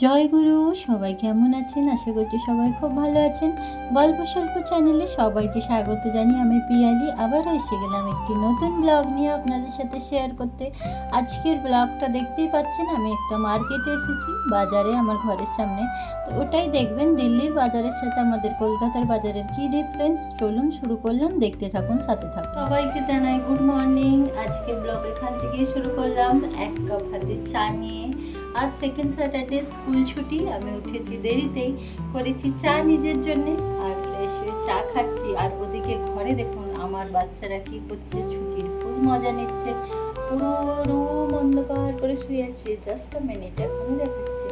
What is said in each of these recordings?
জয় গুরু। সবাই কেমন আছেন? আশা করছি সবাই খুব ভালো আছেন। গল্প স্বল্প চ্যানেলে সবাইকে স্বাগত জানিয়ে আমি পিয়ালি আবারও এসে গেলাম একটি নতুন ব্লগ নিয়ে আপনাদের সাথে শেয়ার করতে। আজকের ব্লগটা দেখতেই পাচ্ছেন, আমি একটা মার্কেটে এসেছি, বাজারে, আমার ঘরের সামনে। তো ওটাই দেখবেন দিল্লির বাজারের সাথে আমাদের কলকাতার বাজারের কি ডিফারেন্স। চলুন শুরু করলাম, দেখতে থাকুন, সাথে থাকুন। সবাইকে জানাই গুড মর্নিং। আজকের ব্লগ এখান থেকেই শুরু করলাম, এক কাপ হাতে চা নিয়ে। আজ সেকেন্ড স্যাটারডে, স্কুল ছুটি। আমি উঠেছি দেরিতেই, করেছি চা নিজের জন্য, আর ফ্রেশ হয়ে চা খাচ্ছি। আর ওদিকে ঘরে দেখুন আমার বাচ্চারা কি করছে, ছুটির ফুল মজা নিচ্ছে। পুরো রুম অন্ধকার করে শুয়ে আছে। জাস্ট আ মিনিট, এখনই দেখাচ্ছে।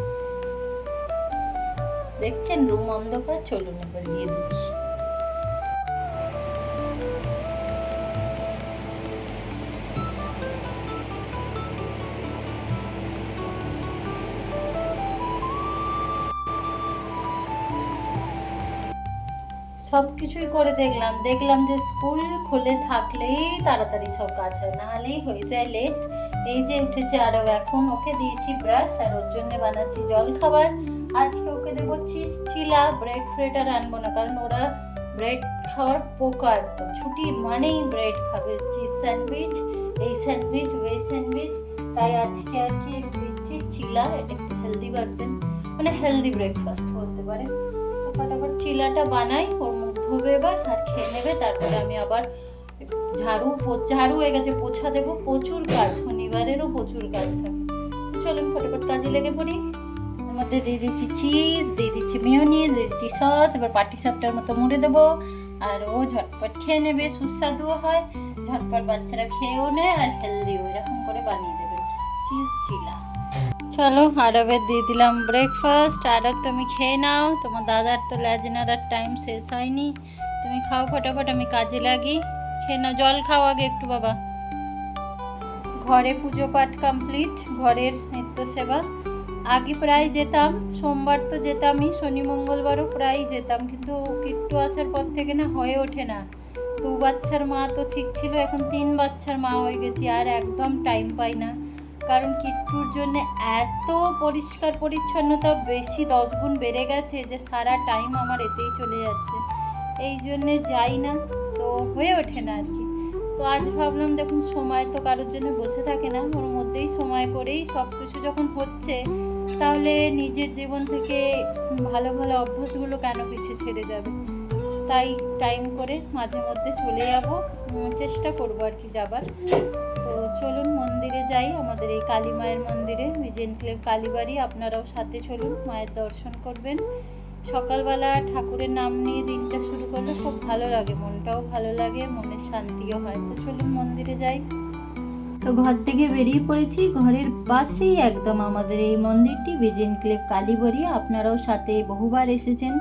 দেখছেন রুম অন্ধকার। চলুন এবার গিয়ে দেখি। সব কিছুই করে দেখলাম যে স্কুল খুলে থাকলেই তাড়াতাড়ি সব কাজ হয়, নাহলেই হয়ে যায় লেট। এই যে উঠেছে আরও, এখন ওকে দিয়েছি ব্রাশ, আর ওর জন্য বানাচ্ছি জল খাবার। আজকে ওকে দেবো চিজ চিলা। ব্রেড ফ্রেড আর আনবো না, কারণ ওরা ব্রেড খাওয়ার পোকা একদম। ছুটি মানেই ব্রেড খাবে, চিজ স্যান্ডউইচ, এই স্যান্ডউইচ, ওই স্যান্ডউইচ। তাই আজকে আর কি দিচ্ছি চিলা। এটা একটু হেলদি ভার্সন, মানে হেলদি ব্রেকফাস্ট বলতে পারে। ফটাফট চিলাটা বানাই, ওর মুখ ধোবে এবার আর খেয়ে নেবে। তারপরে আমি আবার ঝাড়ু হয়ে গেছে, পোছা দেবো। প্রচুর কাজ, শনিবারেরও প্রচুর কাজ থাকে। চলুন ফটাফট কাজে লেগে পড়ি। এর মধ্যে দিয়ে দিচ্ছি চিজ, দিয়ে দিচ্ছি মেয়োনিজ, দিয়ে দিচ্ছি সস। এবার পাটি সাপটার মতো মুড়ে দেবো, আর ও ঝটপট খেয়ে নেবে। সুস্বাদুও হয়, ঝটপট বাচ্চারা খেয়েও নেয়, আর হেলদিও। এরকম করে বানিয়ে দেবেন চিজ চিলা। চলো আরবের দিয়ে দিলাম ব্রেকফাস্ট। আরব তুমি খেয়ে নাও, তোমার দাদার তো ল্যাজ নাড়ার টাইম শেষ হয়নি। তুমি খাও ফটাফট, আমি কাজে লাগি। খেয়ে নাও, জল খাও আগে একটু বাবা। ঘরে পুজো পাঠ কমপ্লিট, ঘরের নিত্য সেবা। আগে প্রায় যেতাম, সোমবার তো যেতামই, শনি মঙ্গলবারও প্রায় যেতাম, কিন্তু কিট্টু আসার পর থেকে না হয়ে ওঠে না। 2 বাচ্চার মা তো ঠিক ছিল, এখন 3 বাচ্চার মা হয়ে গেছি, আর একদম টাইম পাই না। কারণ কিট্টুর জন্য এত পরিষ্কার পরিচ্ছন্নতা বেশি 10 গুণ বেড়ে গেছে যে সারা টাইম আমার এতেই চলে যাচ্ছে। এই জন্যে যাই না, তো হয়ে ওঠে না আর কি। তো আজ ভাবলাম, দেখুন সময় তো কারোর জন্য বসে থাকে না, ওর মধ্যেই সময় করেই সব কিছু যখন হচ্ছে, তাহলে নিজের জীবন থেকে ভালো ভালো অভ্যাসগুলো কেন পিছিয়ে ছেড়ে যাবে। তাই টাইম করে মাঝে মধ্যে চলে যাব, চেষ্টা করবো আর কি যাবার। তো চলুন মন্দিরে যাই, আমাদের এই কালী মায়ের মন্দিরে, বিজেন ক্লেভ কালীবাড়ি। আপনারাও সাথে চলুন, মায়ের দর্শন করবেন। সকালবেলা ঠাকুরের নাম নিয়ে দিনটা শুরু করলে খুব ভালো লাগে, মনটাও ভালো লাগে, মনের শান্তিও হয়। তো চলুন মন্দিরে যাই। তো ঘর থেকে বেরিয়ে পড়েছি, ঘরের পাশেই একদম আমাদের এই মন্দিরটি, বিজেন ক্লেভ কালীবাড়ি। আপনারাও সাথে বহুবার এসেছেন,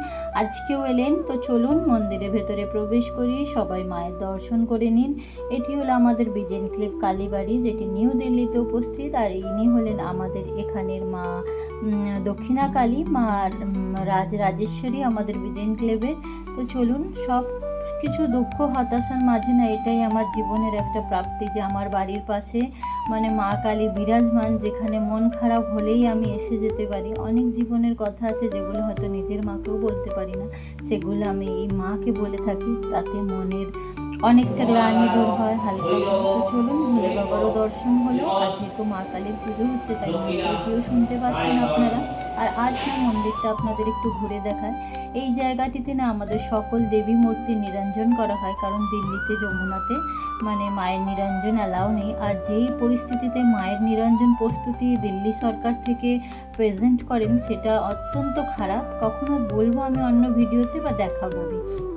আজকেও এলেন। তো চলুন মন্দিরের ভেতরে প্রবেশ করি, সবাই মায়ের দর্শন করে নিন। এটি হলো আমাদের বিজেন ক্লেভ কালীবাড়ি, যেটি নিউ দিল্লিতে উপস্থিত। আর ইনি হলেন আমাদের এখানের মা দক্ষিণা কালী, মা রাজেশ্বরী আমাদের বিজেন ক্লেভের। তো চলুন, সব কিছু দুঃখ হতাশার মাঝে না, এটাই আমার জীবনের একটা প্রাপ্তি যে আমার বাড়ির পাশে মানে মা কালী বিরাজমান, যেখানে মন খারাপ হলেই আমি এসে যেতে পারি। অনেক জীবনের কথা আছে যেগুলো হয়তো নিজের মাকেও বলতে পারি না, সেগুলো আমি এই মাকে বলে থাকি, তাতে মনের অনেকটা গ্লানি দূর হয়, হালকা হয়। তো চলুন, ভোলে বাবারও দর্শন হলো। আজ যেহেতু মা কালীর পুজো হচ্ছে, তাই মন্ত্রটিও শুনতে পাচ্ছেন আপনারা। আর আজ না মন্দিরটা আপনাদের একটু ঘুরে দেখায়। এই জায়গাটিতে না আমাদের সকল দেবী মূর্তি নিরঞ্জন করা হয়, কারণ দিল্লিতে যমুনাতে মানে মায়ের নিরঞ্জন অ্যালাউ নেই। আর যেই পরিস্থিতিতে মায়ের নিরঞ্জন প্রস্তুতি দিল্লি সরকার থেকে প্রেজেন্ট করেন, সেটা অত্যন্ত খারাপ। কখনো বলবো আমি অন্য ভিডিওতে বা দেখাবো।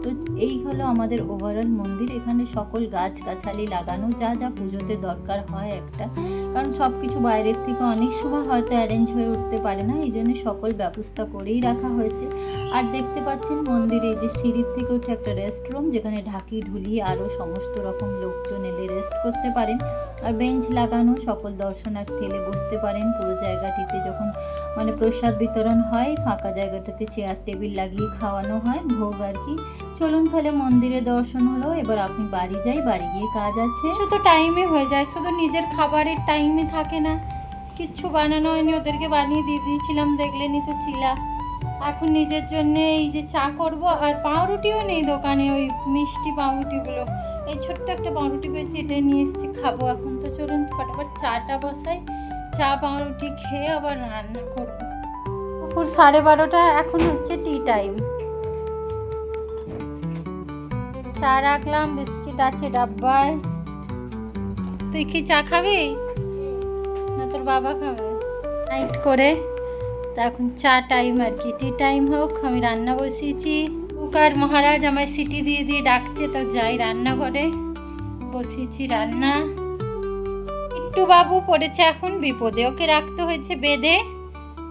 তো এই হলো আমাদের ওভারঅল মন্দির। এখানে সকল গাছগাছালি লাগানো, যা যা পুজোতে দরকার হয় একটা, কারণ সব কিছু বাইরের থেকে অনেক সময় হয়তো অ্যারেঞ্জ হয়ে উঠতে পারে না, এই জন্য সকল ব্যবস্থা করেই রাখা হয়েছে। আর দেখতে পাচ্ছেন মন্দিরে যে সিঁড়ির থেকে উঠে একটা রেস্ট রুম, যেখানে ঢাকি ঢুলি আরও সমস্ত রকম লোকজন এলে রেস্ট করতে পারেন। আর বেঞ্চ লাগানো, সকল দর্শনার্থী এলে বসতে পারেন। পুরো জায়গাটিতে যখন মানে প্রসাদ বিতরণ হয়, ফাঁকা জায়গাটাতে চেয়ার টেবিল লাগিয়ে খাওয়ানো হয়, ভোগ আর কি। চলুন তাহলে মন্দিরে দর্শন হলো, এবার আপনি বাড়ি যাই, বাড়ি গিয়ে কাজ আছে। শুধু টাইমে হয়ে যায়, শুধু নিজের খাবারের টাইমে থাকে না, কিচ্ছু বানানো হয়নি, ওদেরকে বানিয়ে দিয়ে দিয়েছিলাম, দেখলেনি তো চিলা। এখন নিজের জন্য এই যে চা করব, আর পাউরুটিও নেই দোকানে, ওই মিষ্টি পাউরুটিগুলো, এই ছোট্ট একটা পাউরুটি পেয়েছি, এটা নিয়ে এসেছি, খাবো এখন। তো চলুন ফটাফট চাটা বসাই, চা পাউরুটি খেয়ে আবার রান্না করবো। দুপুর 12:30, এখন হচ্ছে টি টাইম। চা রাখলাম, বিস্কিট আছে ডাব্বায়। তুই কি চা খাবি না তোর বাবা খাবে? নাইট করে তা এখন চা টাইম আর কি, টি টাইম হোক। আমি রান্না বসিয়েছি, কুকার মহারাজ আমায় সিটি দিয়ে দিয়ে ডাকছে, তো যাই রান্নাঘরে। বসিয়েছি রান্না। কিট্টু বাবু পড়েছে এখন বিপদে, ওকে রাখতে হয়েছে বেঁধে।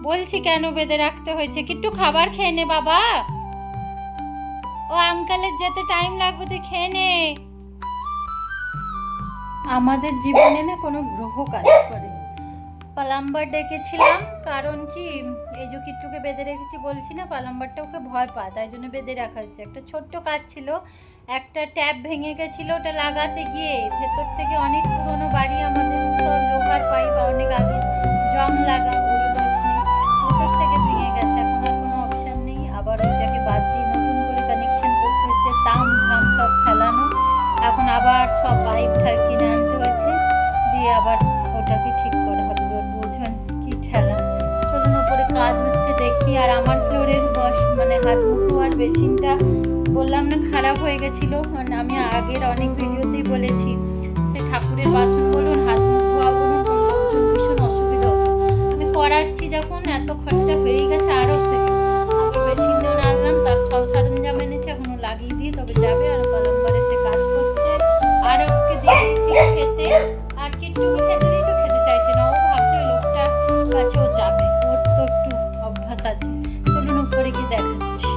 বলছি কেন বেঁধে রাখতে হয়েছে? কিট্টু খাবার খেয়ে নে বাবা, ও আঙ্কেলের যেতে টাইম লাগবে, তুই খেয়ে নে। আমাদের জীবনে না কোনো গ্রহ কাজ করে। পালাম্বার ডেকেছিলাম, কারণ কি এই যে কিট্টুকে বেঁধে রেখেছি বলছি না, পালাম্বারটা ওকে ভয় পায়, তাই জন্য বেঁধে রাখা হচ্ছে। একটা ছোট্ট কাজ ছিল, একটা ট্যাপ ভেঙে গেছিলো, ওটা লাগাতে গিয়ে ভেতর থেকে অনেক পুরনো বাড়ি, আমাদের সব লোহার পাইপ অনেক আগে জং লাগা, ওরও দোষ নেই, ভেতর থেকে ভেঙে গেছে। এখন আর কোনো অপশান নেই, আবার ওইটাকে বাদ দিয়ে নতুন করে কানেকশন করতে হচ্ছে, তাম ঝাম সব ফেলানো, এখন আবার সব পাইপ ঠাইপ কিনে আনতে হয়েছে, দিয়ে আবার ওটাকে ঠিক করে হবে। বুঝুন কি ঠেলা। চলুন ওপরে কাজ হচ্ছে দেখি। আর আমার ফ্লোরের মানে হাত মুখ ধোয়ার বেসিনটা বললাম না খারাপ হয়ে গেছিলো, মানে আমি আগের অনেক ভিডিওতেই বলেছি, সে ঠাকুরের বাসন বলুন, হাত মুখ ধোয়া বলুন, লোকজন ভীষণ অসুবিধা হতো। আমি করাচ্ছি যখন, এত খরচা হয়েই গেছে, আরও সে আমি বেসিনটা আনলাম, তার সব সরঞ্জাম এনেছে, এখনো লাগিয়ে দিয়ে তবে যাবে। আর পালম্বারে সে কাজ করছে, আর ওকে দিয়ে দিয়েছি খেতে, আর কিট্টুকে খেতে দিয়েছি, খেতে চাইছে না, ও ভাবছে ওই লোকটার কাছে ও যাবে, ওর তো একটু অভ্যাস আছে। চলুন উপরে কি দেখাচ্ছি।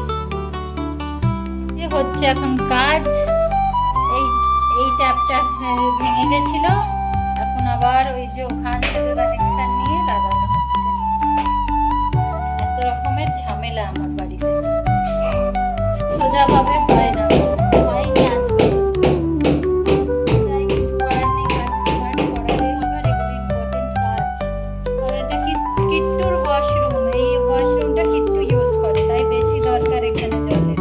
এ হচ্ছে এখন কাজ। এই ট্যাপটা ভেঙে গেছিল, এখন আবার ওই যে ওখান থেকে কানেকশন নিয়ে লাগানো হচ্ছে। এত রকমের ঝামেলা আমার বাড়িতে, সোজাভাবে হয় না, হয়নি আজকে। যাই কিছু করার নেই, কাজটা কাজ করাতেই হবে, আর এগুলো ইম্পর্টেন্ট কাজ। আর এটা কিট্টুর ওয়াশরুম, এই ওয়াশরুমটা কিট্টু ইউজ করে, তাই বেশি দরকার এখানে জলের।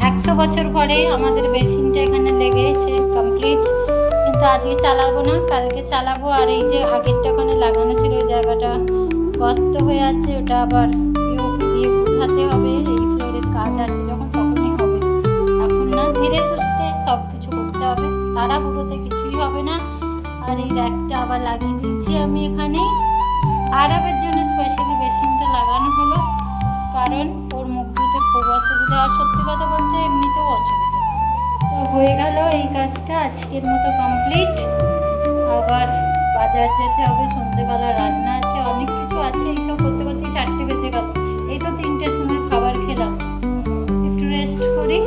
100 বছর পরে আমাদের বেসিনটা এখানে লেগেছে কমপ্লিট, কিন্তু আজকে চালাবো না, কালকে চালাবো। আর এই যে আগেরটা ওখানে লাগানো ছিল, ওই জায়গাটা গর্ত হয়ে আছে, ওটা আবার দিয়ে বোঝাতে হবে। এই ফ্লোরের কাজ আছে যখন, তখনই হবে, এখন না, ধীরে সুস্থে সব কিছু করতে হবে, তাড়াহুড়োতে কিছুই হবে না। আর এই র্যাকটা আবার লাগিয়ে দিয়েছি আমি এখানে, আরামের জন্য স্পেশালি বেসিনটা লাগানো হলো, কারণ ওর মুখ ধুতে খুব অসুবিধা, আর সত্যি কথা বলতে এমনিতেও অসুবিধা। তো হয়ে গেল এই কাজটা আজকের মতো কমপ্লিট। আবার বাজার যেতে হবে, সন্ধ্যেবেলা রান্না আছে, অনেক কিছু আছে, এইসব করতে করতেই 4টে বেজে গেল। এই তো 3টের সময় খাবার খেলাম, একটু রেস্ট করি।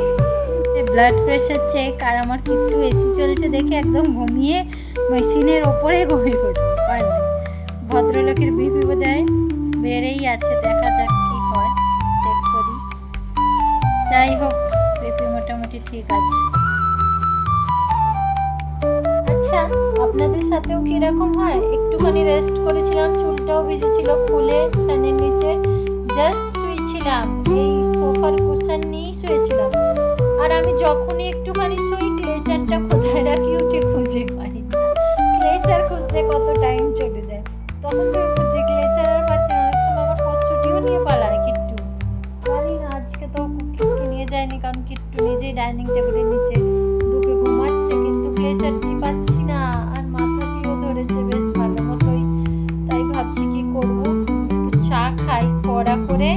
ব্লাড প্রেশার চেক, আর আমার কিট্টু এসি চলছে দেখে একদম ঘুমিয়ে মেশিনের ওপরে ঘুমিয়ে পড়বে, পারলে ভদ্রলোকের বিপি বোধহয় বেড়েই আছে, দেখা যাক কি হয়, চেক করি। যাই হোক, বিপি মোটামুটি ঠিক আছে। আচ্ছা, আপনাদের সাথেও কিরকম হয়? একটুখানি রেস্ট করেছিলাম, চুলটাও ভিজেছিল, খুলে ফ্যানের নিচে জাস্ট শুয়েছিলাম, এই সোফার কুশন নিয়েই শুয়েছিলাম। আর আমি যখনই একটুখানি শুই, ক্লেচারটা কোথায় রাখি উঠে খুঁজে পাই না। ক্লেচার খুঁজতে কত টাইম চলে যায়, তখন থেকে খুঁজে ক্লেচার আর পাচ্ছি না। অনেক সময় আমার কচ্ছুটিও নিয়ে পালায় কিট্টু, জানি না, আজকে তো কিট্টু নিয়ে যায়নি, কারণ কিট্টু নিজেই ডাইনিং টেবিলের নিচে ঢুকে ঘুমাচ্ছে, কিন্তু ক্লেচারটি পাচ্ছি না, আর মাথাটিও ধরেছে বেশ ভালো মতোই। তাই ভাবছি কি করব, একটু চা খাই কড়া করে,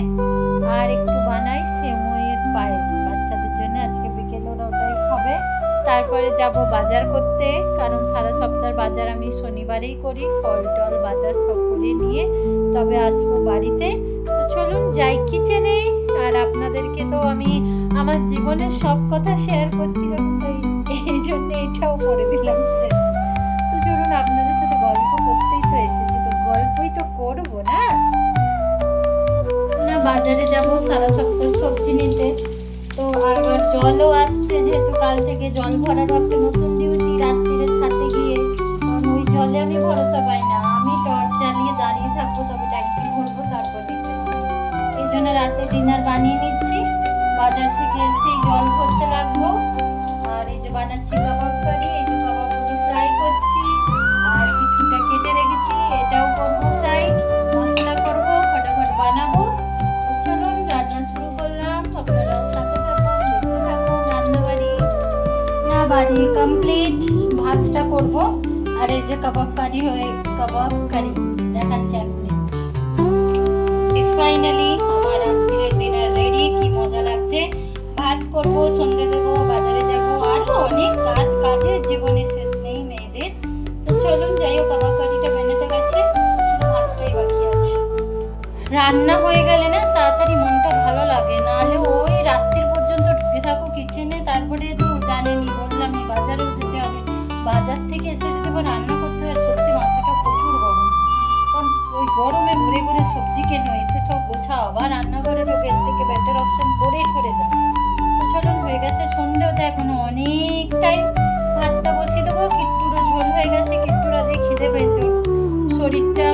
আর একটু বানাই সেমইয়ের পায়েস বাচ্চাদের জন্য, আজকে বিকেলে ওরা ওটাই খাবে। তারপরে যাব বাজার করতে, কারণ সারা সপ্তাহ বাজার আমি শনিবারেই করি, ফল টল বাজার সব করে নিয়ে তবে আসবো বাড়িতে। তো চলুন যাই কিচেনে। আর আপনাদেরকে তো আমি আমার জীবনের সব কথা শেয়ার করছিলাম, তো এই জন্য এটাও করে দিলাম সে। তো চলুন, আপনাদের সাথে গল্প করতেই তো এসেছি, তো গল্পই তো করবো না। বাজারে যাব সারা সপ্তাহ সবজি নিতে, তো আবার জলও আসছে, যেহেতু কাল থেকে জল ভরারও একটা নতুন ডিউটি, রাত্রিরে ছাদে গিয়ে জলে আমি ভরসা পাই না, আমি টর্চ জ্বালিয়ে দাঁড়িয়ে থাকবো, তবে ট্যাঙ্কি ভরবো, তারপর এই জন্য রাতে ডিনার বানিয়ে নিচ্ছি। বাজার থেকে এসেই জল ভরতে লাগবো। আর এই যে বানাচ্ছি কাবাব কারি, এই যে কাবাবগুলো ফ্রাই করছি, আর কিছুটা কেটে রেখেছি, এটাও করবো ফ্রাই, মশলা করবো, ফটাফট বানাবো। তো চলুন রান্না শুরু করলাম, আপনারাও সাথে থাকুন, দেখতে থাকুন। রান্নাবাড়ি কমপ্লিট, ভাতটা করবো। আর এই যে কাবাব কারি দেখাচ্ছে এখন। ফাইনালি আমার রাত্রির ডিনার রেডি, কি মজা লাগছে। ভাত করবো, সন্ধে দেবো, বাজারে যাবো, আরো অনেক কাজ, কাজের জীবনে শেষ নেই মেয়েদের। তো চলুন যাই হোক, কাবাব কারিটা বেনাতে গেছে, শুধু ভাতটাই বাকি আছে। রান্না হয়ে গেলে না তাড়াতাড়ি মনটা ভালো লাগে, নাহলে ওই রাত্রির পর্যন্ত ঢুকে থাকো কিচেনে। তারপরে তো জানেনই, বললামই বাজারেও যেতে হবে, বাজার থেকে এসে যদি আবার রান্না করতে হয়, সত্যি মাথাটা প্রচুর গরম। কারণ ওই গরমে ঘুরে ঘুরে সবজি কেন, এসে সব গোছাও, আবার রান্নাঘরে ঢোকে, এর থেকে বেটার অপশন করে ঠরে যাও। তো চলুন, হয়ে গেছে সন্ধেও, তো এখনো অনেক টাইম। ভাতটা বসিয়ে দেবো, কিট্টুরও ঝোল হয়ে গেছে, কিট্টুরা যে খিদে পেয়েছে, শরীরটা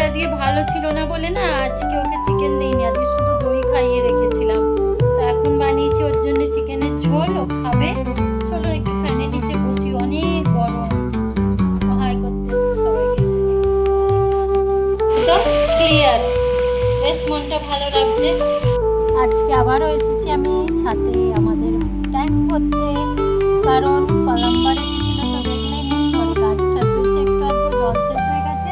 আজকে ভালো ছিল না বলে না, আজকে ওকে চিকেন দিইনি, আজকে শুধু দই খাইয়ে রেখেছিলাম। তো এখন বানিয়েছি ওর জন্য চিকেনের ঝোল, ও খাবে। চলো একটু ফ্যানের নিচে বসি, অনেক গরম। হাই করতে এসছে সবাইকে। তো ক্লিয়ার, বেশ মনটা ভালো লাগছে। আজকে আবারও এসেছি আমি ছাদে আমাদের ট্যাঙ্ক ভরতে, কারণ পালাম্বার এসেছিল, তো দেখলেন ঘরে গাছ টাছ হয়েছে, একটু আধটু জল শেষ হয়ে গেছে,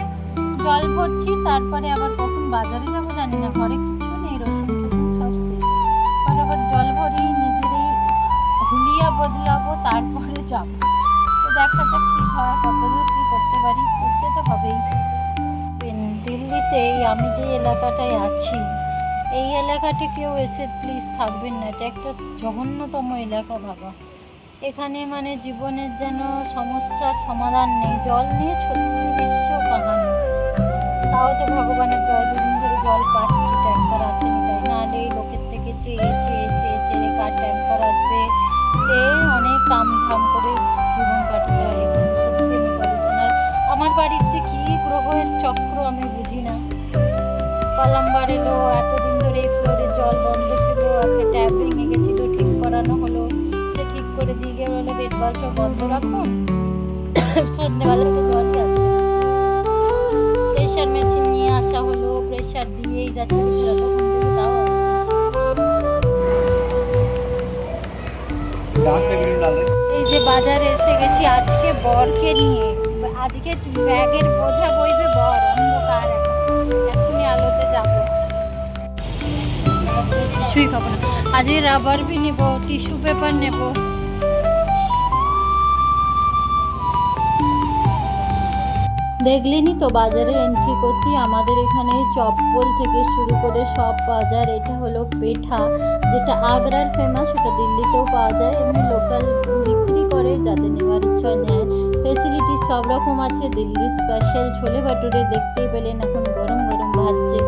জল ভরছি। তারপরে আবার কখন বাজারে যাবো জানি না, ঘরে কিছু নেই, রসুন টসুন সব শেষ। পরে আবার জল ভরি, নিজেরই হুলিয়া বদলাবো, তারপরে যাবো। তো দেখা যাক কী হয়, কতদূর কী করতে পারি, করতে তো হবেই। দিল্লিতে আমি যে এলাকাটায় আছি, এই এলাকাটা কেউ এসে প্লিজ থাকবেন না, এটা একটা জঘন্যতম এলাকা ভাবা। এখানে মানে জীবনের যেন সমস্যার সমাধান নেই, জল নিয়ে 3600 কাহানি। তাও তো ভগবানের দয়া দুদিন ধরে জল পাচ্ছি, ট্যাঙ্কার আসেনি, তাই নাহলে এই লোকের থেকে চেয়ে চেয়ে চেয়ে চেয়ে কার ট্যাঙ্কার আসবে, সে অনেক কামঝাম করে জীবন কাটাতে হয় এখানে। সত্যি আমি পরেশান। আর আমার বাড়ির যে কী গ্রহের চক্র আমি বুঝি না। পালাম্বার এলো, এতদিন ধরে এই ফ্লোরে জল বন্ধ ছিল, একটা ট্যাপ ভেঙে গেছিলো, ঠিক করানো হলো, সে ঠিক করে দিয়ে গিয়ে বললো গেট বাল্বটা বন্ধ রাখুন, সন্ধ্যেবেলা থেকে জলই আসছে। প্রেশার মেশিন নিয়ে আসা হলো, প্রেশার দিয়েই যাচ্ছে, বেচারা তখন থেকে তাও আসছে। এই যে বাজারে এসে গেছি আজকে বরকে নিয়ে, আজকে ব্যাগের বোঝা বইবে বর, অন্ধকার, এখনই আলোতে যাবো, কিছুই খাবো না। আজকে রাবার বি নেব, টিস্যু পেপার নেব। দেখলেনই তো বাজারে এন্ট্রি করতে, আমাদের এখানে চপ্পল থেকে শুরু করে সব বাজার। এটা হলো পেঠা, যেটা আগ্রার ফেমাস, ওটা দিল্লিতেও পাওয়া যায়, এমনি লোকাল বিক্রি করে, যাদের নেওয়ার ইচ্ছা নেয়। ফেসিলিটি সব রকম আছে। দিল্লির স্পেশাল ছোলে ভাটুরে দেখতেই পেলেন, এখন গরম গরম ভাজছে।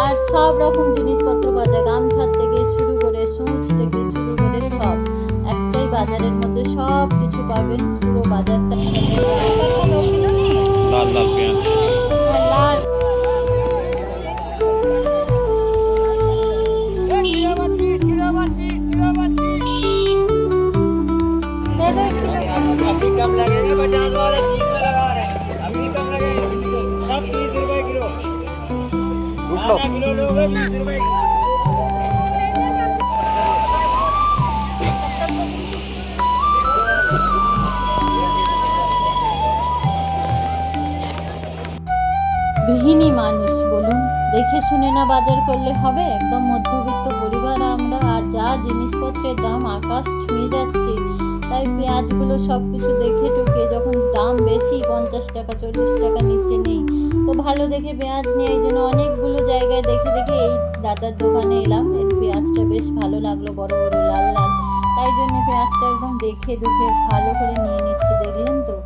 আর সব রকম জিনিসপত্র পাওয়া যায়, গামছার থেকে শুরু করে সূচ থেকে শুরু করে সব একটাই বাজারের মধ্যে সব কিছু পাবেন। পুরো বাজারটা লাল লাল পেঁয়াজ, লাল कम लगेगा 50 वाले 30 में लगा रहे हैं, अभी कम लगेगा, सब 30 रुपए किलो, आधा किलो लोगे 30 रुपए। গৃহিণী মানুষ বলুন, দেখে শুনে না বাজার করলে হবে? একদম মধ্যবিত্ত পরিবার আমরা, আর যা জিনিসপত্রের দাম আকাশ ছুঁয়ে যাচ্ছে, তাই পেঁয়াজগুলো সব কিছু দেখে টুকে, যখন দাম বেশি 50 টাকা 40 টাকা নিচে নেই, তো ভালো দেখে পেঁয়াজ নিয়ে এই জন্য অনেকগুলো জায়গায় দেখে দেখে এই দাদার দোকানে এলাম। এর পেঁয়াজটা বেশ ভালো লাগলো, বড় বড় লাল লাল, তাই জন্য পেঁয়াজটা একদম দেখে দুখে ভালো করে নিয়ে নিচ্ছি। দেখলেন তো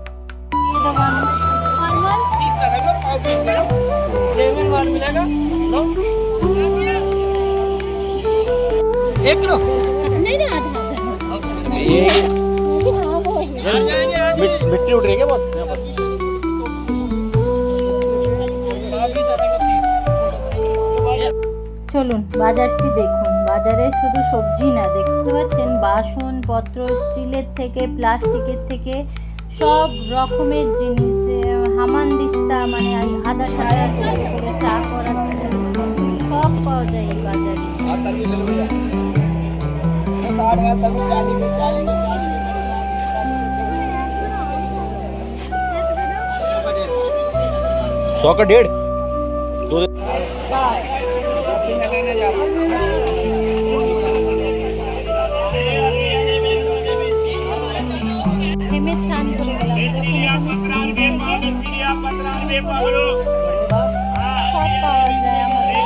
मिट्टी उठ रही है क्या बहुत यहाँ पर? চলুন বাজারটি দেখুন। বাজারে শুধু সবজি না, দেখতে পাচ্ছেন বাসনপত্র, স্টিলের থেকে প্লাস্টিকের থেকে সব রকমের জিনিস, হামানদিস্তা মানে আদা টাদা করে চা করার জিনিসপত্র সব পাওয়া যায় এই বাজারে। 100 का 1.5 2 থেমে স্নান করে গেলাম যখন এখানে স্টিল থেকে সব পাওয়া যায় আমাদের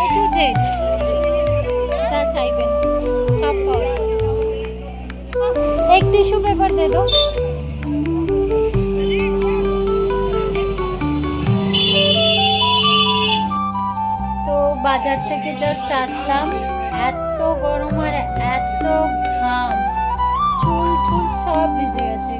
A to Z, যা চাইবেন সব পাওয়া যায়। एक टिश्यू पेपर दे दो। তো বাজার থেকে জাস্ট আসলাম, এত গরম আর এত ঘাম, চুল সব ভিজে গেছে।